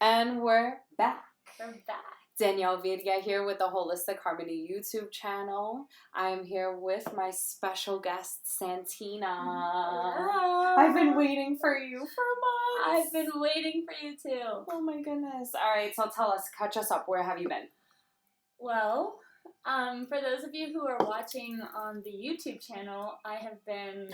And we're back. We're back. Danielle Vidya here with the Holistic Harmony YouTube channel. I'm here with my special guest, Santina. Hello. I've been waiting for you for months. I've been waiting for you too. Oh my goodness. All right, so tell us, catch us up. Where have you been? Well, for those of you who are watching on the YouTube channel, I have been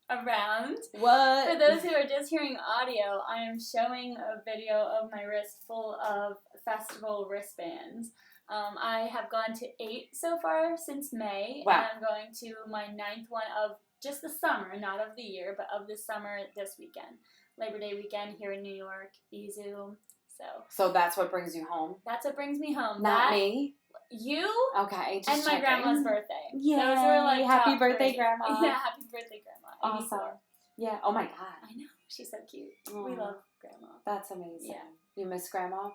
around. What? For those who are just hearing audio, I am showing a video of my wrist full of festival wristbands. I have gone to 8 so far since May, Wow. and I'm going to my 9th one of just the summer, not of the year, but of the summer this weekend. Labor Day weekend here in New York, Izu. So that's what brings you home? That's what brings me home. Not me? You? Okay, just and my checking. grandma's birthday. Yeah. Those were like happy top birthday, 3. Grandma. Yeah, happy birthday, Grandma. 84. Awesome. Yeah. Oh my God. I know. She's so cute. Aww. We love Grandma. That's amazing. Yeah. You miss Grandma?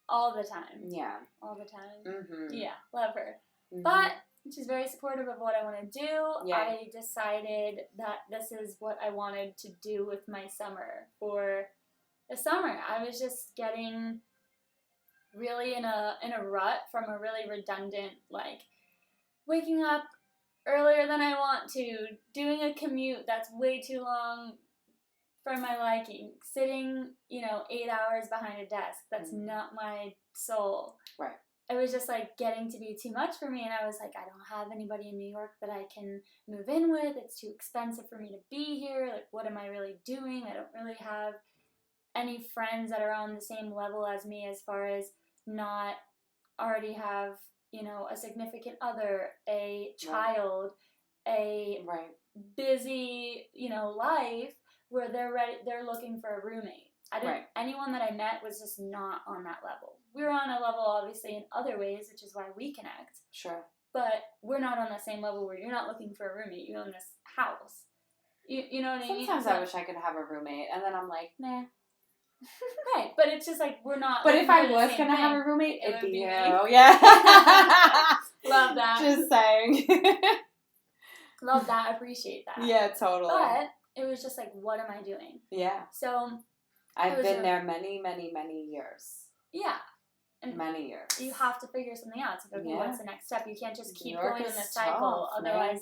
All the time. Yeah. All the time. Mm-hmm. Yeah, love her. Mm-hmm. But she's very supportive of what I want to do. Yeah. I decided that this is what I wanted to do with my summer. For the summer, I was just getting really in a rut from a really redundant, like, waking up earlier than I want to, doing a commute that's way too long for my liking, sitting, 8 hours behind a desk. That's not my soul. Right. It was just like getting to be too much for me, and I was like, I don't have anybody in New York that I can move in with. It's too expensive for me to be here. Like, what am I really doing? I don't really have any friends that are on the same level as me as far as not already have, a significant other, a child, a busy, life where they're looking for a roommate. Anyone that I met was just not on that level. We were on a level, obviously, in other ways, which is why we connect. Sure. But we're not on the same level where you're not looking for a roommate. You own this house. You know what I mean? Sometimes I wish I could have a roommate, and then I'm like, nah. Right, but it's just like we're not. But if I was going to have a roommate, it'd be you. Me. Yeah. Love that. Just saying. Love that. Appreciate that. Yeah, totally. But it was just like, what am I doing? Yeah. So I've been there many, many, many years. Yeah. And many years. You have to figure something out. It's like, okay, what's the next step? You can't just keep going in the Tough, cycle. Otherwise,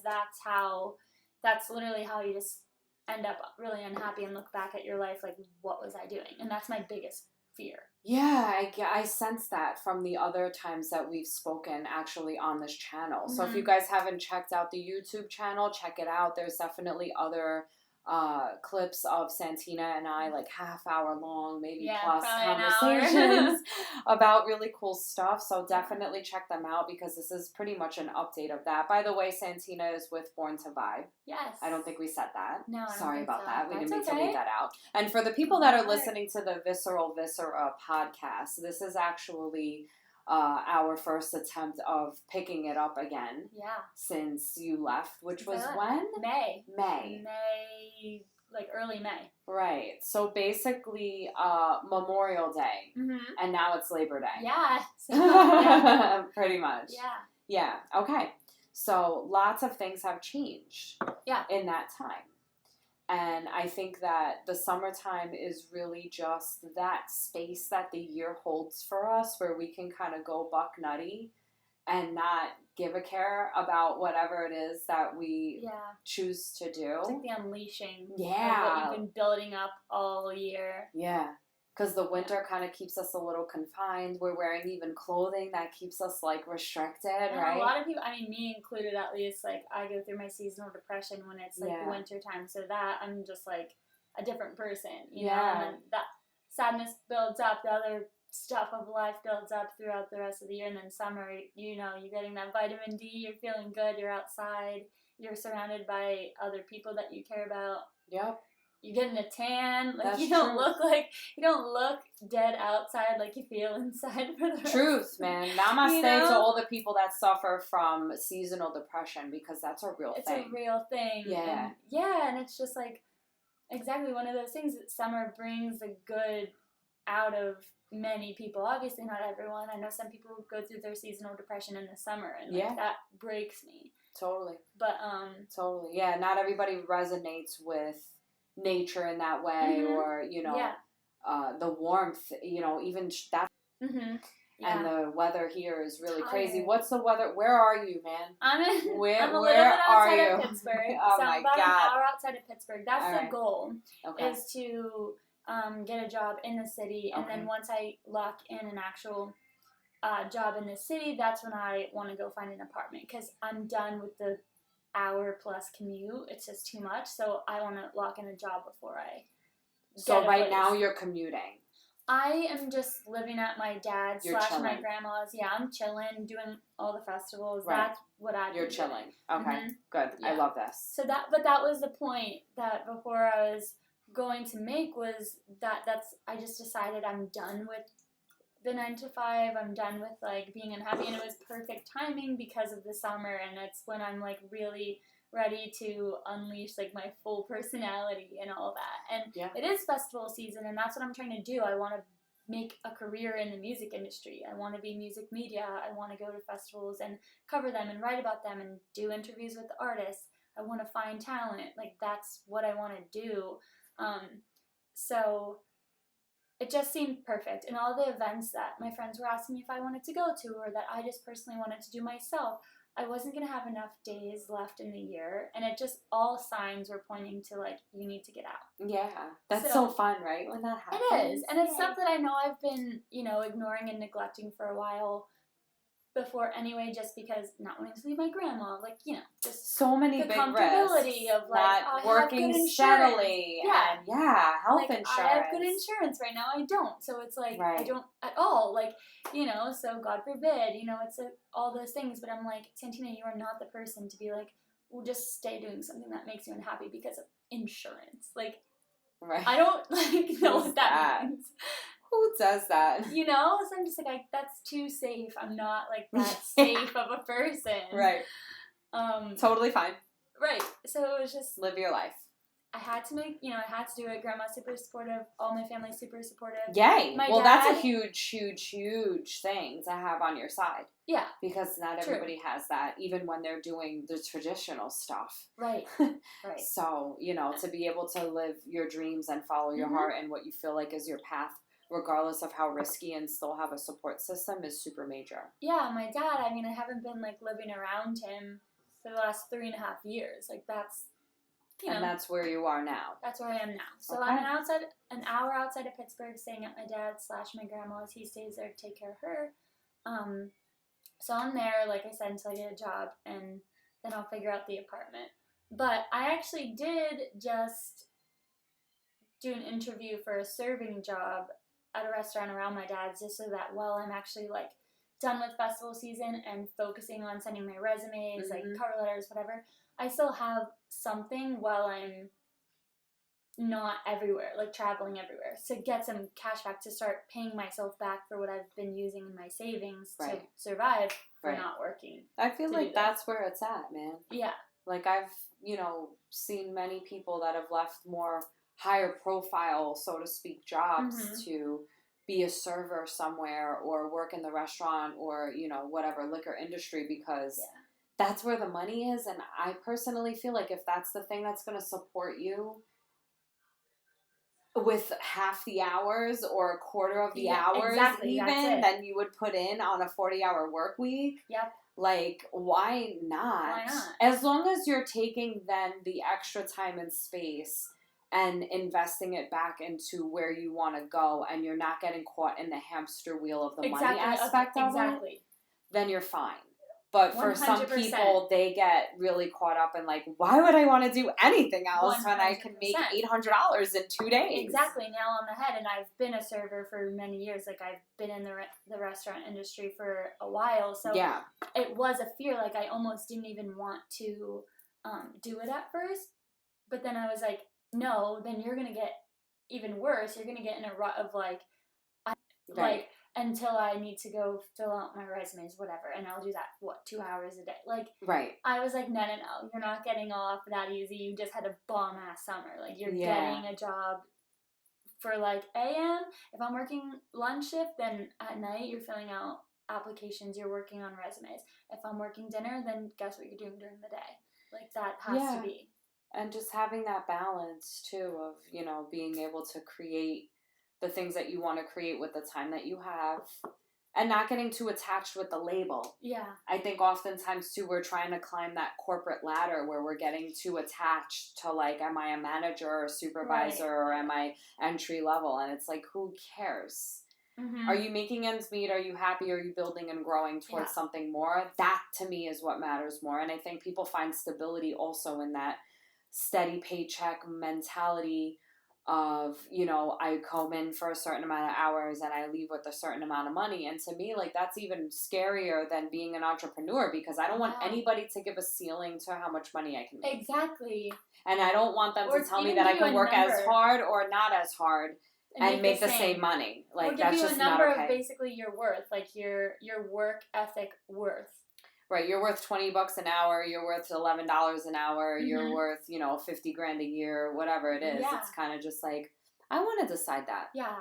that's literally how you just end up really unhappy and look back at your life like, what was I doing? And that's my biggest fear. Yeah, I sense that from the other times that we've spoken actually on this channel. Mm-hmm. So if you guys haven't checked out the YouTube channel, check it out. There's definitely other clips of Santina and I, like half-hour long, maybe plus conversations about really cool stuff. So definitely check them out because this is pretty much an update of that. By the way, Santina is with Born to Vibe. Yes. I don't think we said that. No, sorry about that. We That's didn't mean okay. to leave that out. And for the people that are listening to the Visceral Viscera podcast, this is actually our first attempt of picking it up again. Yeah. Since you left, which was when? May, like early May. Right. So basically, Memorial Day, and now it's Labor Day. Yeah. Pretty much. Yeah. Yeah. Okay. So lots of things have changed. Yeah. In that time. And I think that the summertime is really just that space that the year holds for us where we can kind of go buck nutty and not give a care about whatever it is that we choose to do. It's like the unleashing of what you've been building up all year. Yeah. Because the winter kind of keeps us a little confined. We're wearing even clothing that keeps us, like, restricted, right? A lot of people, I mean, me included at least, like, I go through my seasonal depression when it's, like, the winter time. So that, I'm just, like, a different person, you know? And then that sadness builds up. The other stuff of life builds up throughout the rest of the year. And then summer, you're getting that vitamin D. You're feeling good. You're outside. You're surrounded by other people that you care about. Yep. You're getting a tan. Like, That's you don't look dead outside like you feel inside for the rest. Truth, man. Namaste to all the people that suffer from seasonal depression because that's a real thing. It's a real thing. Yeah. And it's just like exactly one of those things that summer brings the good out of many people. Obviously not everyone. I know some people who go through their seasonal depression in the summer and like, that breaks me. Totally. But totally. Yeah, not everybody resonates with nature in that way or the warmth, even that. Mm-hmm. Yeah. And the weather here is really crazy. What's the weather? Where are you, man? I'm a little bit outside of Pittsburgh. Oh so my I'm about God. an hour outside of Pittsburgh. That's the goal, okay. is to get a job in the city. And then once I lock in an actual job in the city, that's when I want to go find an apartment, because I'm done with the hour-plus commute. It's just too much. So I want to lock in a job before I So right now you're commuting. I am just living at my dad's / chilling. my grandma's. Yeah, I'm chilling, doing all the festivals. Right. That's what I've You're been chilling. doing. Okay, good. Yeah. I love this. So that was the point that before I was going to make, was that's I just decided I'm done with the 9 to 5. I'm done with like being unhappy, and it was perfect timing because of the summer, and it's when I'm like really ready to unleash like my full personality and all that. And it is festival season, and that's what I'm trying to do. I want to make a career in the music industry. I want to be music media. I want to go to festivals and cover them and write about them and do interviews with the artists. I want to find talent. Like, that's what I want to do. So it just seemed perfect. And all the events that my friends were asking me if I wanted to go to, or that I just personally wanted to do myself, I wasn't going to have enough days left in the year. And it just, all signs were pointing to, like, you need to get out. Yeah. That's so fun, right? When that happens. It is. And it's stuff that I know I've been, ignoring and neglecting for a while before anyway, just because not wanting to leave my grandma, like, just so many the big comfortability risks, of like not working steadily, and health like, insurance. I have good insurance right now. I don't, so it's like I don't at all, like, so God forbid, it's all those things. But I'm like, Santina, you are not the person to be like, well, just stay doing something that makes you unhappy because of insurance. Like, I don't know what that means. Who does that? So I'm just like, that's too safe. I'm not like that safe of a person. Right. Totally fine. Right. So it was just live your life. I had to make, I had to do it. Grandma's super supportive. All my family's super supportive. Yay. Well, that's a huge, huge, huge thing to have on your side. Yeah. Because not everybody has that, even when they're doing the traditional stuff. Right. Right. So, to be able to live your dreams and follow your heart and what you feel like is your path, regardless of how risky, and still have a support system, is super major. Yeah, my dad, I haven't been like living around him for the last 3.5 years. Like, that's, and that's where you are now. That's where I am now. So I'm an hour outside of Pittsburgh, staying at my dad's / my grandma's. He stays there to take care of her. So I'm there, like I said, until I get a job, and then I'll figure out the apartment. But I actually did just do an interview for a serving job at a restaurant around my dad's, just so that while I'm actually like done with festival season and focusing on sending my resumes, like cover letters, whatever, I still have something while I'm not everywhere, like traveling everywhere, to get some cash back, to start paying myself back for what I've been using in my savings to survive for not working. I feel like that's where it's at, man. Yeah. Like, I've, seen many people that have left more higher profile, so to speak, jobs to be a server somewhere, or work in the restaurant, or, whatever, liquor industry, because that's where the money is. And I personally feel like if that's the thing that's going to support you with half the hours or a quarter of the hours than you would put in on a 40-hour work week. Yep. Like, why not? Why not? As long as you're taking then the extra time and space and investing it back into where you want to go, and you're not getting caught in the hamster wheel of the money aspect of it, then you're fine. But for 100%. Some people, they get really caught up in, like, why would I want to do anything else 100%. When I can make $800 in 2 days? Exactly, nail on the head. And I've been a server for many years. Like, I've been in the restaurant industry for a while. So it was a fear. Like, I almost didn't even want to do it at first. But then I was like, no, then you're going to get even worse. You're going to get in a rut of, like, until I need to go fill out my resumes, whatever, and I'll do that, 2 hours a day? Like, I was like, no, you're not getting off that easy. You just had a bomb-ass summer. Like, you're getting a job for, like, a.m. If I'm working lunch shift, then at night you're filling out applications, you're working on resumes. If I'm working dinner, then guess what you're doing during the day? Like, that has to be. And just having that balance, too, of, being able to create the things that you want to create with the time that you have, and not getting too attached with the label. Yeah. I think oftentimes, too, we're trying to climb that corporate ladder where we're getting too attached to, like, am I a manager or a supervisor, or am I entry level? And it's like, who cares? Mm-hmm. Are you making ends meet? Are you happy? Are you building and growing towards something more? That, to me, is what matters more. And I think people find stability also in that steady paycheck mentality of, you know, I come in for a certain amount of hours and I leave with a certain amount of money. And to me, like, that's even scarier than being an entrepreneur, because I don't want anybody to give a ceiling to how much money I can make. Exactly. And I don't want them to tell me that I can work as hard or not as hard and make the same money. Like, that's just not okay. Or give you a number of basically your worth, like your work ethic worth. Right, you're worth $20 an hour, you're worth $11 an hour, mm-hmm. you're worth, you know, $50,000 a year, whatever it is. Yeah. It's kind of just like, I want to decide that. Yeah,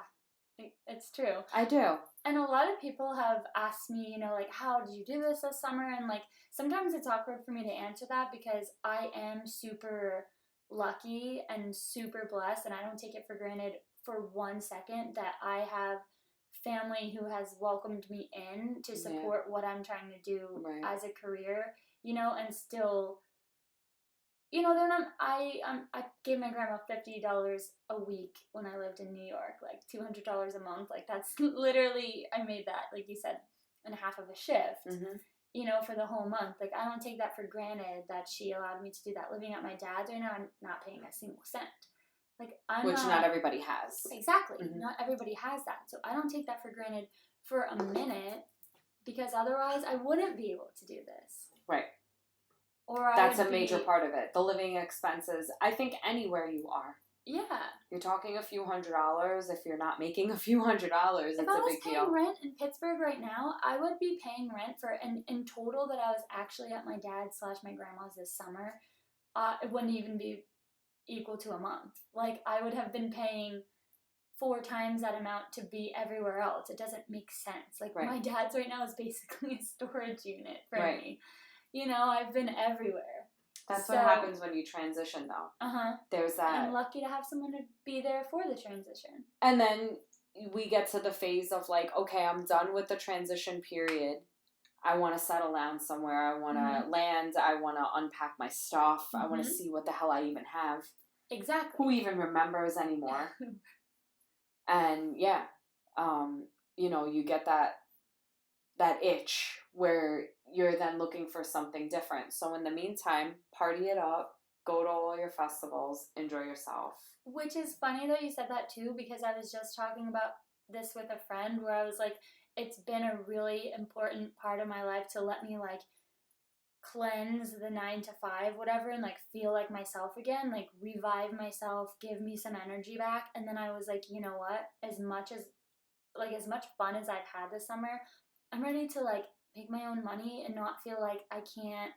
it's true. I do. And a lot of people have asked me, you know, like, how did you do this summer? And, like, sometimes it's awkward for me to answer that because I am super lucky and super blessed, and I don't take it for granted for 1 second that I have family who has welcomed me in to support what I'm trying to do as a career, you know, and still, you know, they're not, I gave my grandma $50 a week when I lived in New York, like $200 a month, like that's literally, I made that, like you said, in half of a shift, mm-hmm. you know, for the whole month. Like, I don't take that for granted that she allowed me to do that. Living at my dad's right now, I'm not paying a single cent. Like, which not everybody has. Exactly. Mm-hmm. Not everybody has that. So I don't take that for granted for a minute, because otherwise I wouldn't be able to do this. Right. Or that's a major part of it. The living expenses, I think anywhere you are. Yeah. You're talking a few $100s. If you're not making a few $100s, it's a big deal. If I was paying rent in Pittsburgh right now, I would be paying rent for, and in total that I was actually at my dad's / my grandma's this summer, it wouldn't even be equal to a month. Like, I would have been paying 4 times that amount to be everywhere else. It doesn't make sense. Like, my dad's right now is basically a storage unit for me. You know, I've been everywhere. That's what happens when you transition, though. Uh-huh. There's that. I'm lucky to have someone to be there for the transition. And then we get to the phase of, like, okay, I'm done with the transition period. I want to settle down somewhere. I want to land. I want to unpack my stuff. Mm-hmm. I want to see what the hell I even have. Exactly. Who even remembers anymore? And you know, you get that itch where you're then looking for something different. So in the meantime, party it up, go to all your festivals, enjoy yourself. Which is funny that you said that too, because I was just talking about this with a friend where I was like, it's been a really important part of my life to let me, like, cleanse the 9 to 5, whatever, and, like, feel like myself again, like, revive myself, give me some energy back. And then I was like, you know what? As much fun as I've had this summer, I'm ready to, like, make my own money and not feel like I can't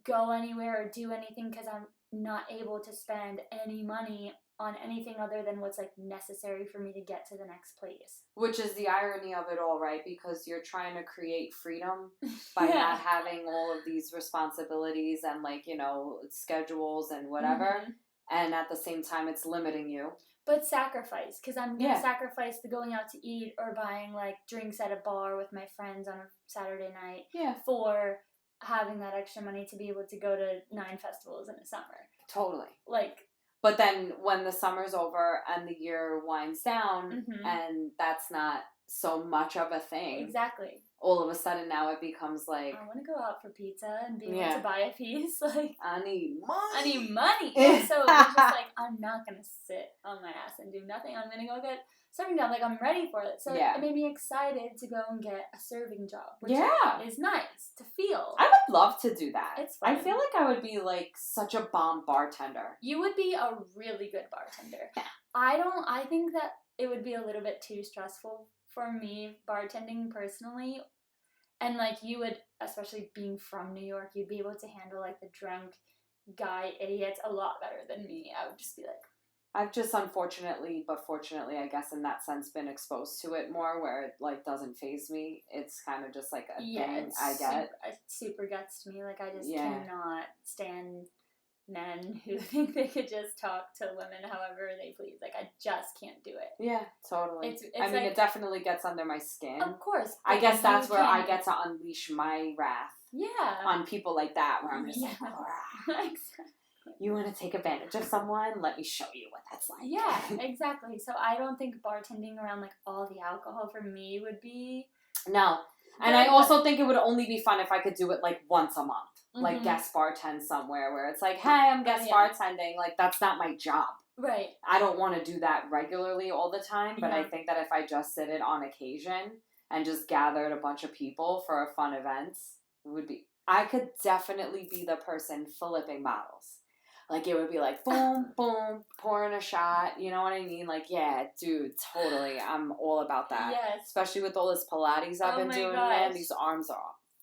go anywhere or do anything because I'm not able to spend any money on anything other than what's, like, necessary for me to get to the next place. Which is the irony of it all, right? Because you're trying to create freedom by not having all of these responsibilities and, like, you know, schedules and whatever. Mm-hmm. And at the same time, it's limiting you. But sacrifice, because I'm going to sacrifice the going out to eat or buying, like, drinks at a bar with my friends on a Saturday night for having that extra money to be able to go to 9 festivals in the summer. Totally. Like... But then when the summer's over and the year winds down and that's not so much of a thing. Exactly. All of a sudden now it becomes like... I want to go out for pizza and be able to buy a piece. Like, I need money. So it's just like, I'm not going to sit on my ass and do nothing. I'm going to go get serving job. Like, I'm ready for it. So it made me excited to go and get a serving job, which is nice to feel. I would love to do that. It's fun. I feel like I would be, like, such a bomb bartender. You would be a really good bartender. Yeah. I think that it would be a little bit too stressful for me, bartending personally. And, like, you would, especially being from New York, you'd be able to handle, like, the drunk guy idiots a lot better than me. I would just be like... I've just unfortunately, but fortunately, I guess in that sense, been exposed to it more where it, like, doesn't faze me. It's kind of just, like, a thing I get. It super gets to me. Like, I just cannot stand men who think they could just talk to women however they please. Like, I just can't do it. Yeah, totally. It's I mean, like, it definitely gets under my skin. Of course. I guess that's where I get to unleash my wrath. Yeah. On people like that, where I'm just like, exactly. You want to take advantage of someone? Let me show you what that's like. Yeah, exactly. So I don't think bartending around like all the alcohol for me would be. No. And I also think it would only be fun if I could do it like once a month. Like guest bartend somewhere where it's like, hey, I'm guest bartending. Like, that's not my job. Right. I don't want to do that regularly all the time. But I think that if I just did it on occasion and just gathered a bunch of people for a fun event, it would be... I could definitely be the person flipping bottles. Like, it would be like, boom, boom, pouring a shot. You know what I mean? Like, yeah, dude, totally. I'm all about that. Yes. Especially with all this Pilates I've been doing, man. These arms are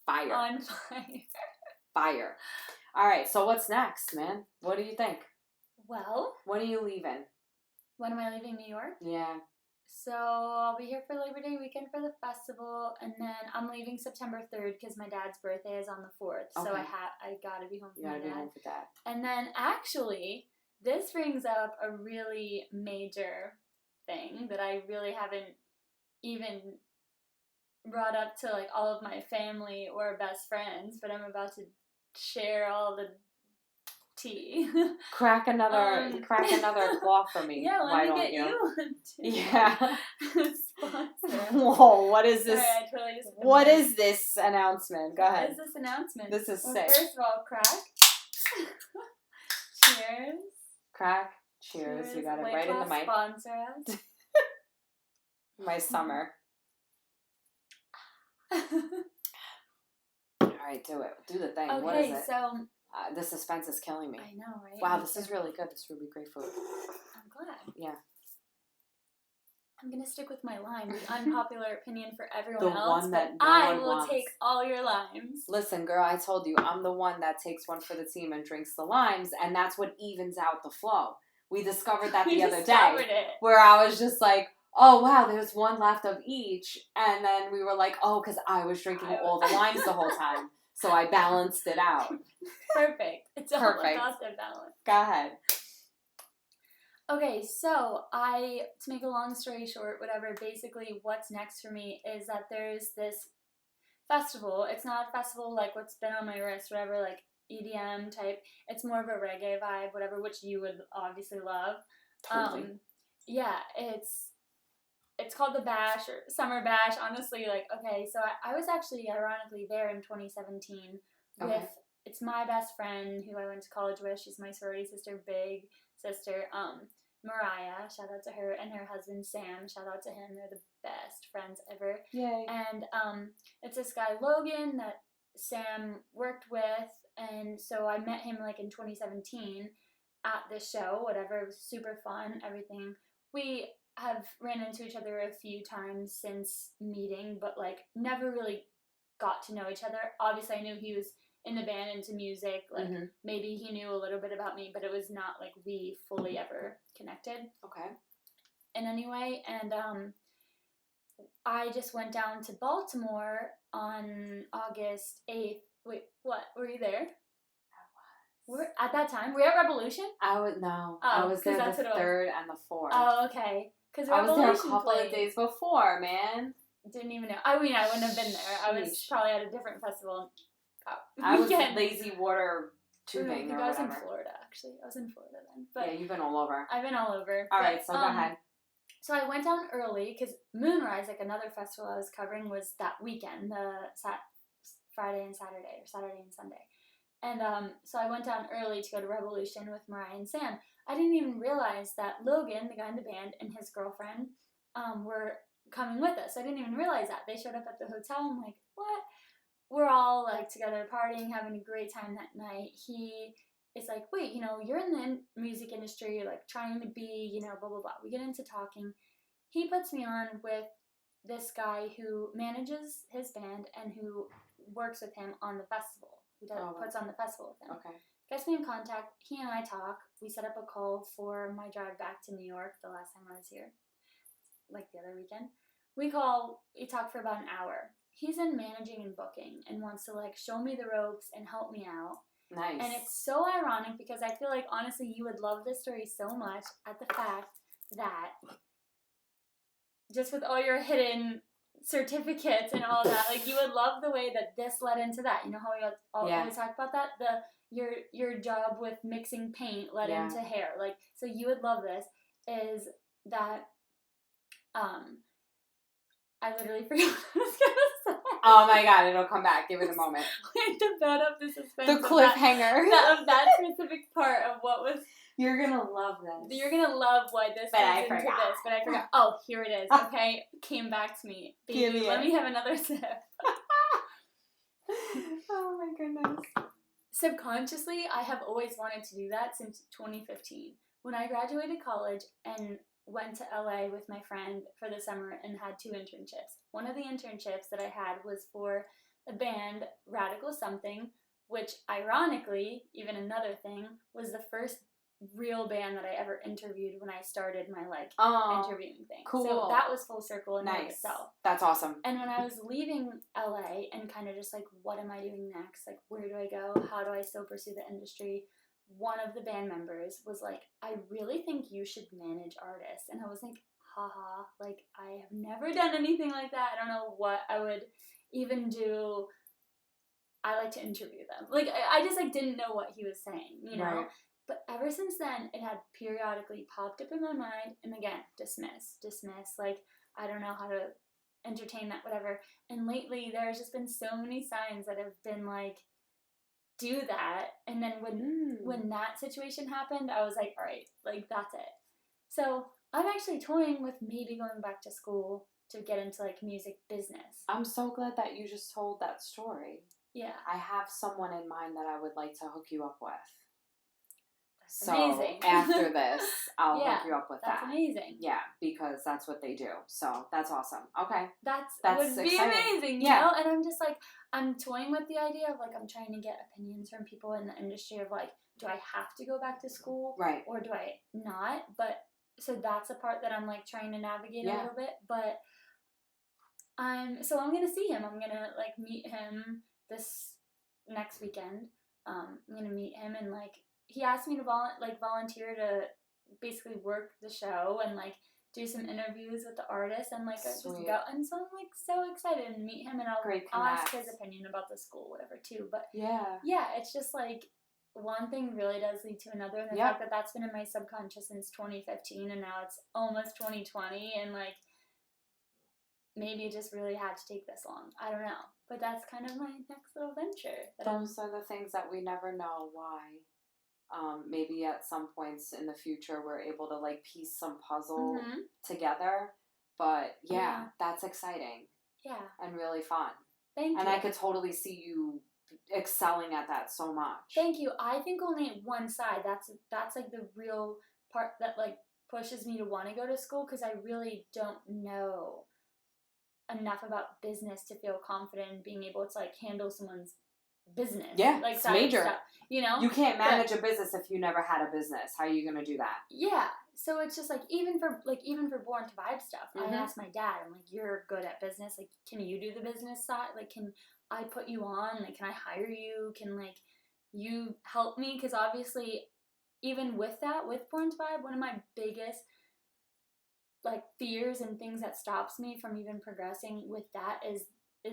on fire. On fire. Fire. All right, so what's next, man? What do you think? Well. When are you leaving? When am I leaving New York? Yeah. So I'll be here for Labor Day weekend for the festival, and then I'm leaving September 3rd because my dad's birthday is on the 4th. Okay. So I gotta be home for my dad. You gotta be home for that. And then actually, this brings up a really major thing that I really haven't even brought up to like all of my family or best friends, but I'm about to share all the tea. Crack another claw for me. Yeah, let me get you. Yeah. Whoa, what is this? Sorry, I totally just what is this announcement? Go ahead. What is this announcement? This is sick. First of all, crack. Cheers. Crack. Cheers. You got it right in the mic. Sponsor us. My summer. All right, do it. Do the thing. Okay, what is it? So the suspense is killing me. I know, right? Wow, this is really good. This is really great food. I'm glad. Yeah. I'm going to stick with my lime. The unpopular opinion for everyone else, but I will take all your limes. Listen, girl, I told you, I'm the one that takes one for the team and drinks the limes, and that's what evens out the flow. We discovered that the other day. Where I was just like, oh, wow, there's one left of each. And then we were like, oh, because I was drinking all the limes the whole time. So I balanced it out. Perfect. It's all about the balance. Go ahead. Okay, so to make a long story short, whatever, basically what's next for me is that there's this festival. It's not a festival like what's been on my wrist, whatever, like EDM type. It's more of a reggae vibe, whatever, which you would obviously love. Totally. Yeah, it's called the Bash or Summer Bash. Honestly, like, okay, so I was actually ironically there in 2017 with, it's my best friend who I went to college with. She's my sorority sister, big sister, Mariah, shout out to her, and her husband Sam, shout out to him. They're the best friends ever. Yay. And it's this guy Logan that Sam worked with, and so I met him like in 2017 at this show, whatever. It was super fun, everything. We have ran into each other a few times since meeting, but like never really got to know each other. Obviously I knew he was in the band, into music, like maybe he knew a little bit about me, but it was not like we fully ever connected. Okay. And anyway, and I just went down to Baltimore on August 8th. Wait, what? Were you there? At that time, were you at Revolution? I was there the 3rd and the 4th. Oh, okay. Because I was there a couple of days before, man. Didn't even know. I mean, I wouldn't have been there. I was probably at a different festival. I was lazy water tubing or whatever. I was in Florida, actually. I was in Florida then. But yeah, you've been all over. I've been all over. All right, so go ahead. So I went down early because Moonrise, like another festival I was covering, was that weekend, the Friday and Saturday, or Saturday and Sunday. And so I went down early to go to Revolution with Mariah and Sam. I didn't even realize that Logan, the guy in the band, and his girlfriend were coming with us. I didn't even realize that. They showed up at the hotel. I'm like, what? We're all like together partying, having a great time that night. He is like, wait, you're in the music industry, you're like trying to be, blah, blah, blah. We get into talking. He puts me on with this guy who manages his band and who works with him on the festival, who puts on the festival with him. Okay. Gets me in contact. He and I talk. We set up a call for my drive back to New York the last time I was here, like the other weekend. We talk for about an hour. He's in managing and booking and wants to like show me the ropes and help me out. Nice. And it's so ironic because I feel like, honestly, you would love this story so much at the fact that just with all your hidden certificates and all that, like, you would love the way that this led into that. You know how we always talk about that? Your job with mixing paint led into hair. Like, so you would love this, is that, I literally forgot what I was going to say. Oh my God, it'll come back. Give it a moment. We had to build up the suspense. The cliffhanger. Of that specific part of what was... You're going to love this. You're going to love why this goes into this. But I forgot. Oh, here it is. Okay? Came back to me. Baby, let me have another sip. Oh my goodness. Subconsciously, I have always wanted to do that since 2015. When I graduated college and went to LA with my friend for the summer and had 2 internships. One of the internships that I had was for the band Radical Something, which ironically, even another thing, was the first real band that I ever interviewed when I started my interviewing thing. Cool. So that was full circle in itself. That's awesome. And when I was leaving LA and kind of just like, what am I doing next? Like, where do I go? How do I still pursue the industry? One of the band members was like, I really think you should manage artists. And I was like, haha, like, I have never done anything like that. I don't know what I would even do. I like to interview them. Like, I just like didn't know what he was saying, you know? Right. But ever since then, it had periodically popped up in my mind. And again, dismiss. Like, I don't know how to entertain that, whatever. And lately, there's just been so many signs that have been like, do that. And then when that situation happened, I was like, all right, like, that's it. So I'm actually toying with maybe going back to school to get into like music business. I'm so glad that you just told that story. Yeah. I have someone in mind that I would like to hook you up with. That's amazing. After this, I'll hook you up with that. That's amazing. Yeah, because that's what they do. So that's awesome. Okay. That would be exciting. Amazing, you know? And I'm just like, I'm toying with the idea of like, I'm trying to get opinions from people in the industry of like, do I have to go back to school? Right. Or do I not? But, so that's a part that I'm like trying to navigate a little bit. But I'm going to see him. I'm going to like meet him this next weekend. I'm going to meet him and like, he asked me to volunteer to basically work the show and like do some interviews with the artists and like just go. And so I'm like so excited to meet him and I'll ask his opinion about the school, whatever too. But yeah, it's just like one thing really does lead to another, and the fact that that's been in my subconscious since 2015 and now it's almost 2020 and like maybe it just really had to take this long. I don't know, but that's kind of my next little venture. Those are the things that we never know why. Maybe at some points in the future we're able to like piece some puzzle together. But yeah, that's exciting. Yeah. And really fun. Thank you. And I could totally see you excelling at that so much. Thank you. I think only at one side. That's like the real part that like pushes me to want to go to school, because I really don't know enough about business to feel confident in being able to like handle someone's business. Yeah, like it's major. Stuff, you know, you can't manage a business if you never had a business. How are you gonna do that? Yeah, so it's just like even for Born to Vibe stuff, I asked my dad, I'm like, you're good at business, like can you do the business side? Like can I put you on? Like can I hire you? Can like you help me? Because obviously, even with that, with Born to Vibe, one of my biggest like fears and things that stops me from even progressing with that is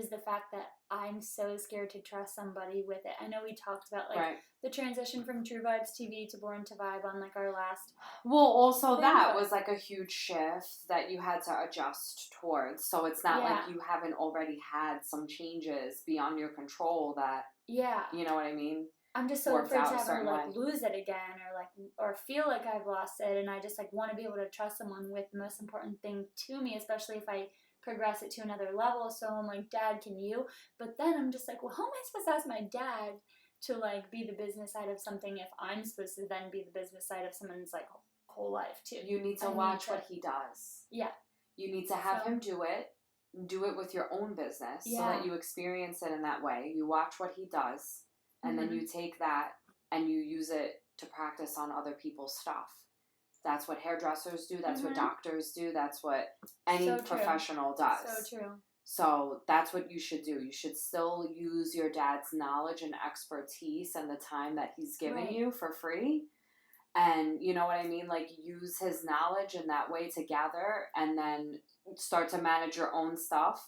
the fact that I'm so scared to trust somebody with it. I know we talked about like the transition from True Vibes TV to Born to Vibe on like our last. Well, also that was like a huge shift that you had to adjust towards. So it's not like you haven't already had some changes beyond your control that. Yeah. You know what I mean? I'm just so afraid to ever like lose it again or feel like I've lost it, and I just like want to be able to trust someone with the most important thing to me, especially if I progress it to another level. So I'm like, Dad, can you? But then I'm just like, well, how am I supposed to ask my dad to like be the business side of something if I'm supposed to then be the business side of someone's like whole life too? You need to watch what he does. Yeah. You need to have him do it with your own business so that you experience it in that way. You watch what he does, and then you take that and you use it to practice on other people's stuff. That's what hairdressers do. That's what doctors do. That's what any professional does. So true. So that's what you should do. You should still use your dad's knowledge and expertise and the time that he's given you for free. And you know what I mean? Like, use his knowledge in that way to gather and then start to manage your own stuff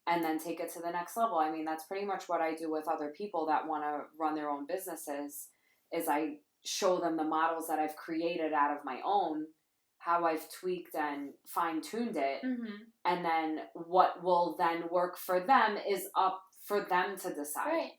and then take it to the next level. I mean, that's pretty much what I do with other people that want to run their own businesses, is I show them the models that I've created out of my own, how I've tweaked and fine-tuned it, and then what will then work for them is up for them to decide. Right.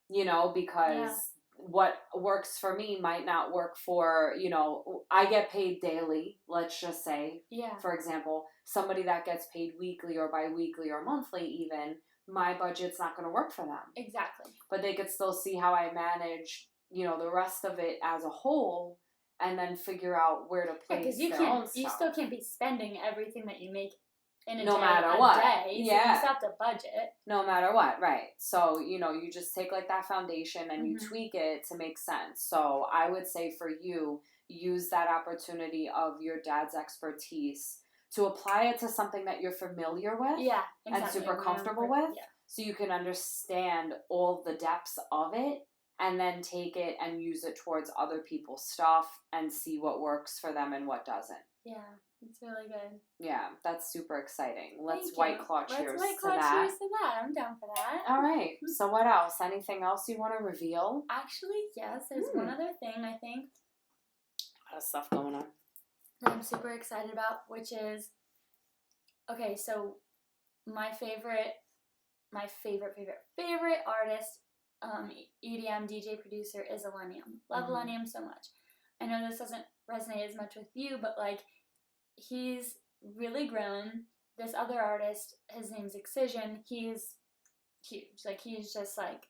You know, because what works for me might not work for, you know, I get paid daily, let's just say, for example, somebody that gets paid weekly or bi-weekly or monthly even, my budget's not going to work for them. Exactly. But they could still see how I manage, you know, the rest of it as a whole, and then figure out where to place their own stuff. You still can't be spending everything that you make in a no day, matter a what. day. So you still have to budget. No matter what, right. So, you know, you just take like that foundation and you tweak it to make sense. So I would say for you, use that opportunity of your dad's expertise to apply it to something that you're familiar with and super comfortable with. Yeah. So you can understand all the depths of it and then take it and use it towards other people's stuff and see what works for them and what doesn't. Yeah. It's really good. Yeah, that's super exciting. Let's White Claw cheers to that. Let's White Claw cheers to that. I'm down for that. All right. So what else? Anything else you want to reveal? Actually, yes. There's one other thing, I think. A lot of stuff going on. That I'm super excited about, which is, okay, so my favorite artist, EDM DJ producer is Illenium. Love Illenium so much. I know this doesn't resonate as much with you, but like, he's really grown. This other artist, his name's Excision, he's huge. Like, he's just like,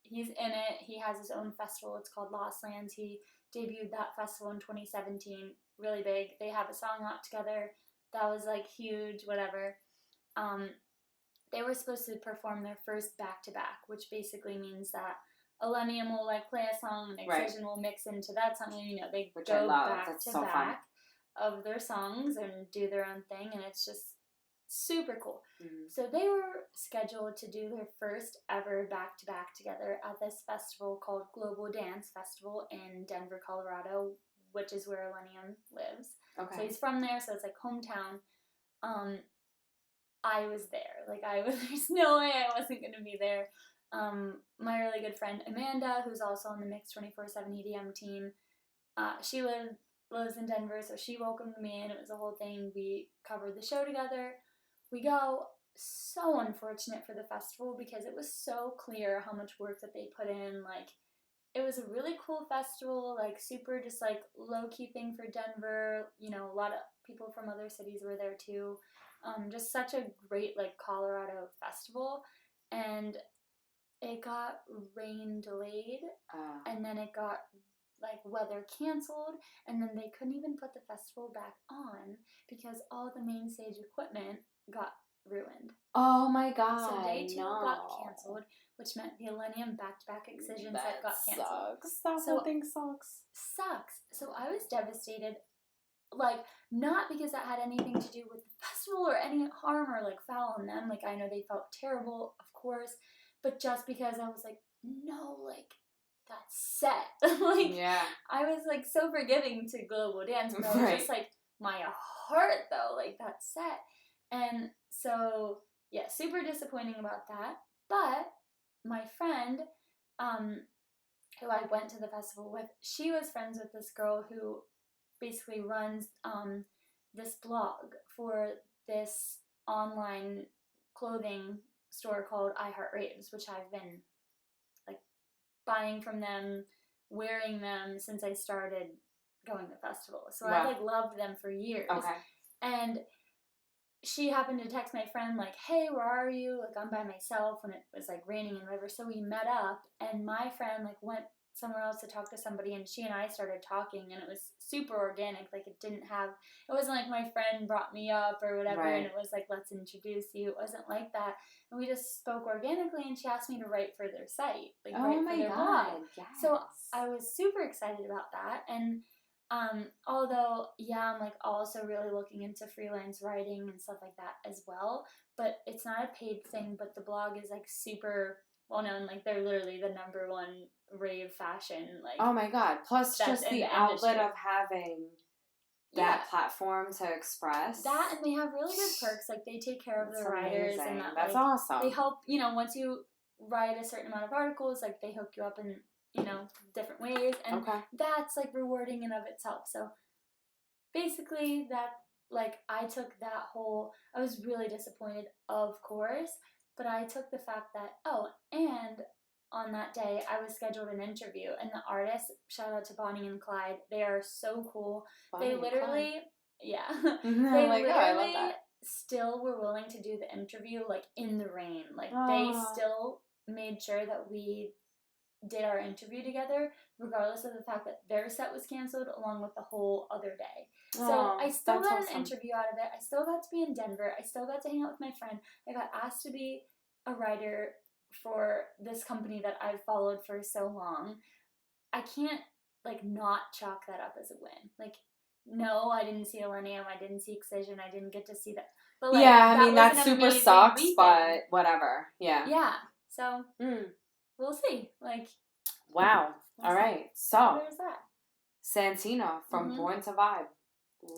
he's in it. He has his own festival. It's called Lost Lands. He debuted that festival in 2017. Really big. They have a song out together. That was like huge, whatever. They were supposed to perform their first back-to-back, which basically means that Illenium will like play a song and Excision will mix into that song. And, you know, they go back to back of their songs and do their own thing, and it's just super cool. So they were scheduled to do their first ever back-to-back together at this festival called Global Dance Festival in Denver, Colorado, which is where Illenium lives. Okay. So he's from there, so it's like hometown. I was there. Like, there's no way I wasn't going to be there. My really good friend Amanda, who's also on the Mix 24/7 EDM team, she lives in Denver, so she welcomed me in. It was a whole thing. We covered the show together. We go. So unfortunate for the festival because it was so clear how much work that they put in. Like, it was a really cool festival, like super just like low-key thing for Denver. You know, a lot of people from other cities were there too. Just such a great like Colorado festival, and it got rain delayed, and then it got like weather canceled, and then they couldn't even put the festival back on because all the main stage equipment got ruined. Oh my god. So day 2 got canceled, which meant the Illenium back-to-back Excisions that got canceled. That whole thing sucks. So I was devastated. Like, not because that had anything to do with the festival or any harm or like foul on them. Like, I know they felt terrible, of course, but just because I was like, no, like, that's set. Like, I was like so forgiving to Global Dance, but I was just like, my heart though, like, that's set. And so, yeah, super disappointing about that. But my friend, who I went to the festival with, she was friends with this girl who basically runs this blog for this online clothing store called I Heart Raves, which I've been like buying from them, wearing them since I started going to festivals. So I like loved them for years. Okay. And she happened to text my friend like, hey, where are you? Like, I'm by myself when it was like raining and whatever. So we met up, and my friend like went somewhere else to talk to somebody, and she and I started talking, and it was super organic. Like, it wasn't like my friend brought me up or whatever, and it was like, let's introduce you. It wasn't like that. And we just spoke organically, and she asked me to write for their site, like write for their blog. Yes. So I was super excited about that, and Although, yeah, I'm like also really looking into freelance writing and stuff like that as well. But it's not a paid thing, but the blog is like super well known. Like they're literally the number one rave fashion. Like, oh my God. Plus just the outlet of having that platform to express. That, and they have really good perks. Like they take care of the writers and that. That's like, awesome. They help, once you write a certain amount of articles, like they hook you up in, different ways. And that's like rewarding in of itself. So basically that, like I took that I was really disappointed, of course, but I took the fact that, and on that day, I was scheduled an interview, and the artists, shout out to Bonnie and Clyde, they are so cool. They literally, they literally still were willing to do the interview, like, in the rain. Like, they still made sure that we did our interview together, regardless of the fact that their set was canceled, along with the whole other day. So I still got an interview out of it. I still got to be in Denver. I still got to hang out with my friend. I got asked to be a writer for this company that I've followed for so long. I can't, like, not chalk that up as a win. Like, no, I didn't see Millennium. I didn't see Excision. I didn't get to see that. But, like, yeah, I mean, that super sucks, weekend. But whatever. Yeah. Yeah. So, we'll see. Like, wow. All right. So, there's that. Santina from Born to Vibe.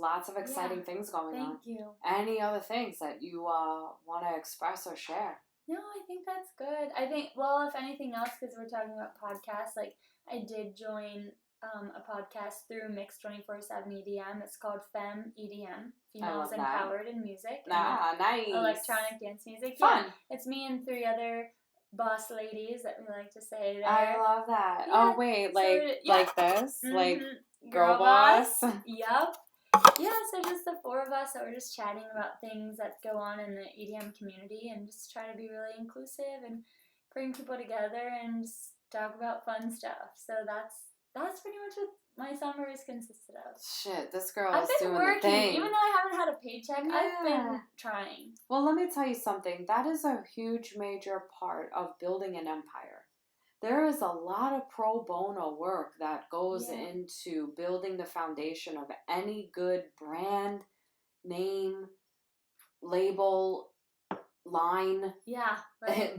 Lots of exciting things going on. Thank you. Any other things that you want to express or share? No, I think that's good. I think, well, if anything else, because we're talking about podcasts, like, I did join a podcast through Mix 24/7 EDM. It's called Femme EDM, Females Empowered in Music. Nice. Electronic dance music. Fun. Yeah, it's me and 3 other boss ladies that we like to say there. I love that. Yeah. Oh, wait, like this? Like, girl boss? Yup. Yeah, so just the 4 of us that were just chatting about things that go on in the EDM community and just try to be really inclusive and bring people together and just talk about fun stuff. So that's pretty much what my summer is consisted of. Shit, this girl is doing the thing. Even though I haven't had a paycheck, I've been trying. Well, let me tell you something. That is a huge major part of building an empire. There is a lot of pro bono work that goes into building the foundation of any good brand, name, label, line,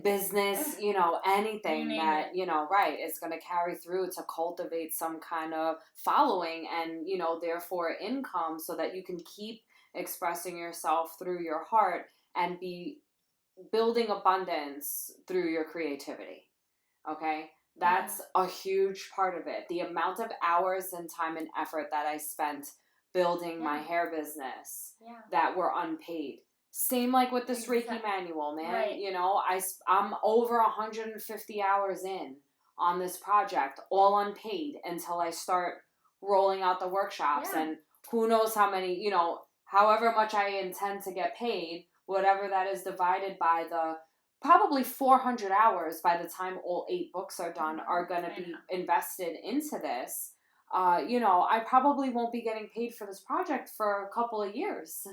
business, anything that, is going to carry through to cultivate some kind of following and, therefore income so that you can keep expressing yourself through your heart and be building abundance through your creativity. Okay? That's a huge part of it. The amount of hours and time and effort that I spent building my hair business that were unpaid. Same like with this Reiki manual, man. Right. I'm over 150 hours in on this project, all unpaid, until I start rolling out the workshops. And who knows how many, however much I intend to get paid, whatever that is divided by the probably 400 hours by the time all 8 books are done are going to be invested into this. I probably won't be getting paid for this project for a couple of years.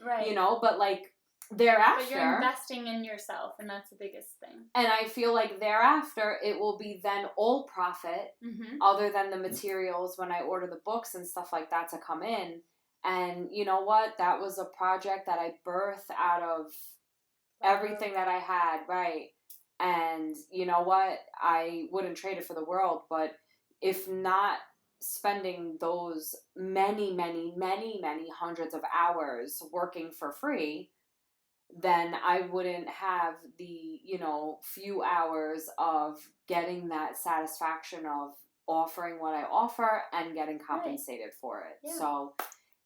Right. But like thereafter. But you're investing in yourself, and that's the biggest thing. And I feel like thereafter it will be then all profit, other than the materials when I order the books and stuff like that to come in. And you know what? That was a project that I birthed out of everything that I had, right? And you know what? I wouldn't trade it for the world, but if not spending those many, many, many, many hundreds of hours working for free, then I wouldn't have the, few hours of getting that satisfaction of offering what I offer and getting compensated for it. Yeah. So,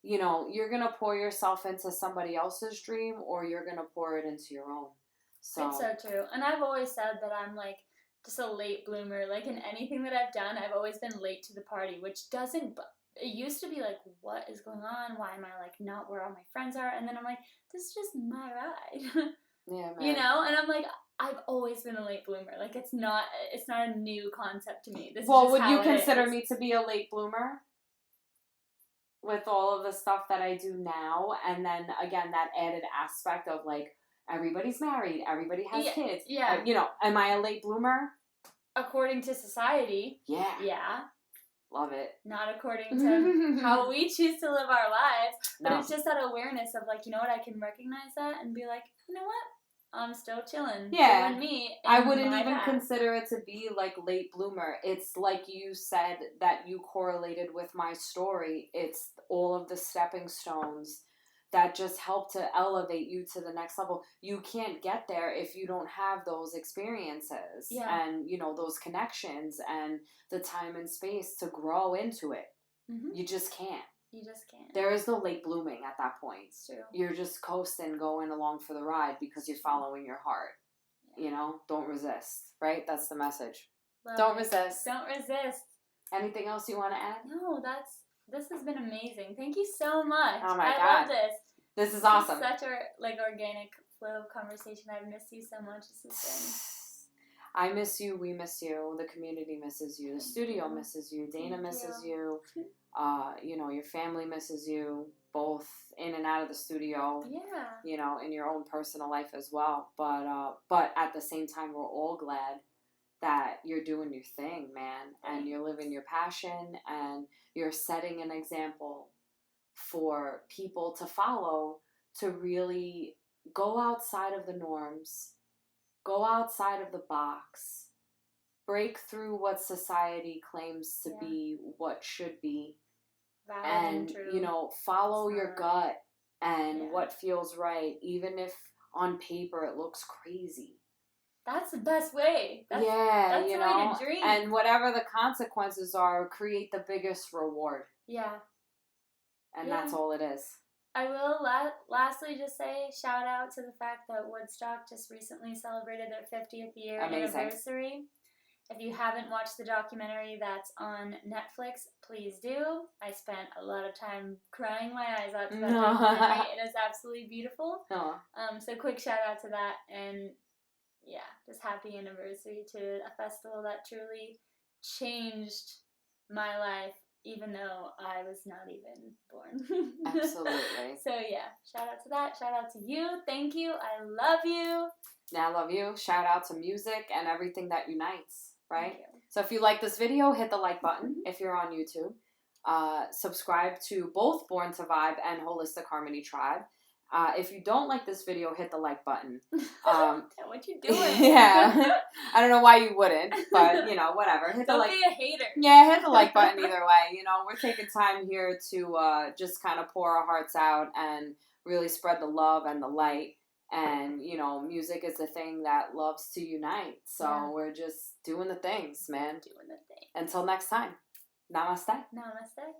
you're going to pour yourself into somebody else's dream, or you're going to pour it into your own. So it's so true. And I've always said that I'm like just a late bloomer. Like in anything that I've done, I've always been late to the party, which doesn't, it used to be like, what is going on? Why am I like not where all my friends are? And then I'm like, this is just my ride. Yeah, man. And I'm like, I've always been a late bloomer. Like it's not a new concept to me. This is just would how you consider me to be a late bloomer? With all of the stuff that I do now, and then again that added aspect of like everybody's married, everybody has kids. Yeah. Am I a late bloomer? According to society. Yeah. Yeah. Love it. Not according to how we choose to live our lives, but No. it's just that awareness of like, you know what, I can recognize that and be like, you know what, I'm still chilling. Yeah. Doing me. I wouldn't even path. consider it to be like late bloomer. It's like you said that you correlated with my story. It's all of the stepping stones that just help to elevate you to the next level. You can't get there if you don't have those experiences and, you know, those connections and the time and space to grow into it. Mm-hmm. You just can't. You just can't. There is no late blooming at that point. It's true. You're just coasting, going along for the ride because you're following your heart. Yeah. You know, don't resist, right? That's the message. Don't resist. Don't resist. Anything else you want to add? No, this has been amazing. Thank you so much. Oh my God. I love this. This is awesome. Such a organic flow of conversation. I've missed you so much. This has been. I miss you. We miss you. The community misses you. The studio misses you. Dana misses you. You know, your family misses you, both in and out of the studio. Yeah. You know, in your own personal life as well. But at the same time, we're all glad that you're doing your thing, man, and you're living your passion, and you're setting an example for people to follow, to really go outside of the norms, go outside of the box, break through what society claims to be what should be, and you know, follow your gut and what feels right, even if on paper it looks crazy. That's the best way. That's you the know, way to dream. And whatever the consequences are, create the biggest reward. Yeah. And that's all it is. I will lastly just say, shout out to the fact that Woodstock just recently celebrated their 50th year anniversary. If you haven't watched the documentary that's on Netflix, please do. I spent a lot of time crying my eyes out to that documentary. It is absolutely beautiful. So quick shout out to that, and just happy anniversary to a festival that truly changed my life, even though I was not even born. Absolutely. So shout out to that. Shout out to you. Thank you. I love you. I love you. Shout out to music and everything that unites, right? So if you like this video, hit the like button if you're on YouTube. Subscribe to both Born to Vibe and Holistic Harmony Tribe. If you don't like this video, hit the like button. What you doing? I don't know why you wouldn't, but, you know, whatever. Don't be a hater. Yeah, hit the like button either way. You know, we're taking time here to just kind of pour our hearts out and really spread the love and the light. And, you know, music is the thing that loves to unite. So we're just doing the things, man. Doing the thing. Until next time. Namaste. Namaste.